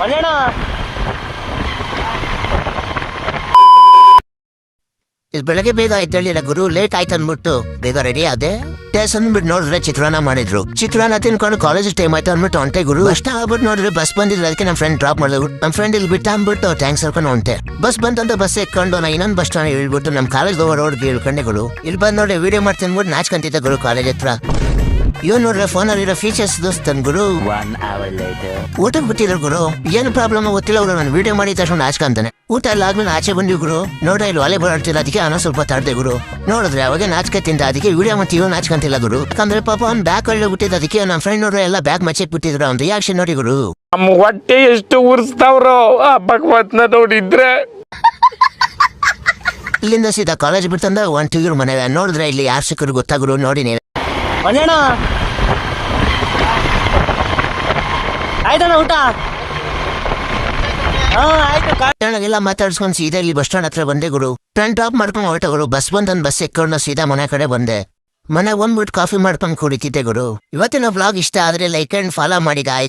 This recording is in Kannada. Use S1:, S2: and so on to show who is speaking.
S1: ಅಣ್ಣ
S2: ಇದು ಬೆಳಗ್ಗೆ ಬೇಗ ಎದ್ದೇಳಿಲ್ಲ ಗುರು, ಲೇಟ್ ಆಯ್ತು ಅಂದ್ಬಿಟ್ಟು ಬೇಗ ರೆಡಿ ಆದೆ. ಟೇಸ್ಟ್ ಅಂದ್ಬಿಟ್ಟು ನೋಡಿದ್ರೆ ಚಿತ್ರಾನ್ನ ಮಾಡಿದ್ರು. ಚಿತ್ರಾನ್ನ ತಿನ್ಕೊಂಡು ಕಾಲೇಜ್ ಟೈಮ್ ಆಯ್ತು ಅಂದ್ಬಿಟ್ಟು ಹೊಂಟೆ ಗುರು. ಅಷ್ಟ ಆಗ್ಬಿಟ್ಟು ನೋಡಿದ್ರೆ ಬಸ್ ಬಂದಿದ್ರು, ಅದಕ್ಕೆ ನಮ್ಮ ಫ್ರೆಂಡ್ ಡ್ರಾಪ್ ಮಾಡಿದ್ರು. ನಮ್ಮ ಫ್ರೆಂಡ್ ಇಲ್ಲಿ ಬಿಟ್ಟ ಅಂದ್ಬಿಟ್ಟು ಟ್ಯಾಂಕ್ಸ್ ಹೇಳ್ಕೊಂಡು ಹೊಂಟೆ. ಬಸ್ ಬಂತಂತ ಬಸ್ ಎಕ್ಕೊಂಡು ನಾ ಇನ್ನೊಂದು ಬಸ್ ಸ್ಟಾಂಡ್ ಇಳ್ಬಿಟ್ಟು ನಮ್ಮ ಕಾಲೇಜ್ ರೋಡ್ ಇಳ್ಕೊಂಡೆ ಗುರು. ಇಲ್ಲಿ ಬಂದು ನೋಡಿ ವಿಡಿಯೋ ಮಾಡ್ತೀನಿ ಅಂದ್ಬಿಟ್ಟು ನಾಚ್ಕೊಂತಿದ್ದೆ ಗುರು ಕಾಲೇಜ್ ಹತ್ರ. ಇವ್ ನೋಡ್ರೆ ಫೋನಲ್ಲಿರೋ ಫೀಚರ್ಸ್ ದೋಸ್ತನ್ ಗುರು. ಊಟಕ್ಕೆ ಬಿಟ್ಟಿದ್ರು ಗುರು, ಏನು ಪ್ರಾಬ್ಲಮ್ ಗೊತ್ತಿಲ್ಲ ಗುರು. ನಾನು ವಿಡಿಯೋ ಮಾಡಿ ತಕ್ಷಣ ನಾಚ್ಕೊಂತಾನೆ. ಊಟ ಎಲ್ಲ ಆದ್ಮೇಲೆ ಆಚೆ ಬಂದಿವಿ ಗುರು. ನೋಡ್ರೆ ಇಲ್ಲಿ ವಾಲಿಬಾಲ್ ಆಡ್ತಿಲ್ಲ, ಅದಕ್ಕೆ ಅನ್ನೋ ಸ್ವಲ್ಪ ತಡ್ದೆ ಗುರು. ನೋಡಿದ್ರೆ ಅವಾಗ ನಾಚ್ಕೆ ತಿಂದ, ಅದಕ್ಕೆ ವಿಡಿಯೋ ಮತ್ತೆ ಇವ್ ನಾಚ್ಕೊಂತಿಲ್ಲ ಗುರು. ಯಾಕಂದ್ರೆ ಪಾಪ ಅವ್ನು ಬ್ಯಾಗ್ ಒಳ್ಳೆ ಬಿಟ್ಟಿದ್ದು, ಅದಕ್ಕೆ ನಮ್ಮ ಫ್ರೆಂಡ್ ನೋಡ್ರೆ ಎಲ್ಲ ಬ್ಯಾಗ್ ಮಚ್ಚಕ್ ಬಿಟ್ಟಿದ್ರು. ಅವ್ನ ರಿಯಾಕ್ಷನ್ ನೋಡಿ ಗುರು.
S1: ನಮ್ಮ ಹೊಟ್ಟೆ ಎಷ್ಟು ಉರ್ಸ್ತಾವ್ರೋ ಆ ಭಗವತ್ನ ನೋಡಿದ್ರೆ.
S2: ಇಲ್ಲಿಂದ ಸೀದಾ ಕಾಲೇಜ್ ಬಿಡ್ತಂದ ಹೊಂಟಿದ್ರು ಮನೆ. ನೋಡಿದ್ರೆ ಇಲ್ಲಿ ಯಾರು ಸಿಕ್ಕರು ಗೊತ್ತಾಗುರು ನೋಡಿ ನೀವು.
S1: ಅಣ್ಣ ಆಯ್ತಣ್ಣ ಊಟ?
S2: ಎಲ್ಲ ಮಾತಾಡ್ಸ್ಕೊಂಡು ಸೀದಾ ಇಲ್ಲಿ ಬಸ್ ಸ್ಟಾಂಡ್ ಹತ್ರ ಬಂದೆ ಗುರು. ಫ್ರೆಂಡ್ ಡ್ರಾಪ್ ಮಾಡ್ಕೊಂಡು ಹೊರಟ ಗುರು. ಬಸ್ ಬಂದ್ ಬಸ್ ಎಕ್ಕೊಂಡು ಸೀದಾ ಮನೆ ಕಡೆ ಬಂದೆ. ಮನೆ ಬಂದ್ಬಿಟ್ಟು ಕಾಫಿ ಮಾಡ್ಕೊಂಡು ಕುಡಿತಿದ್ದೆ ಗುರು. ಇವತ್ತಿನ ವ್ಲಾಗ್ ಇಷ್ಟ ಆದ್ರೆ ಲೈಕ್ ಅಂಡ್ ಫಾಲೋ ಮಾಡಿ ಗಾಯ್ಸ್.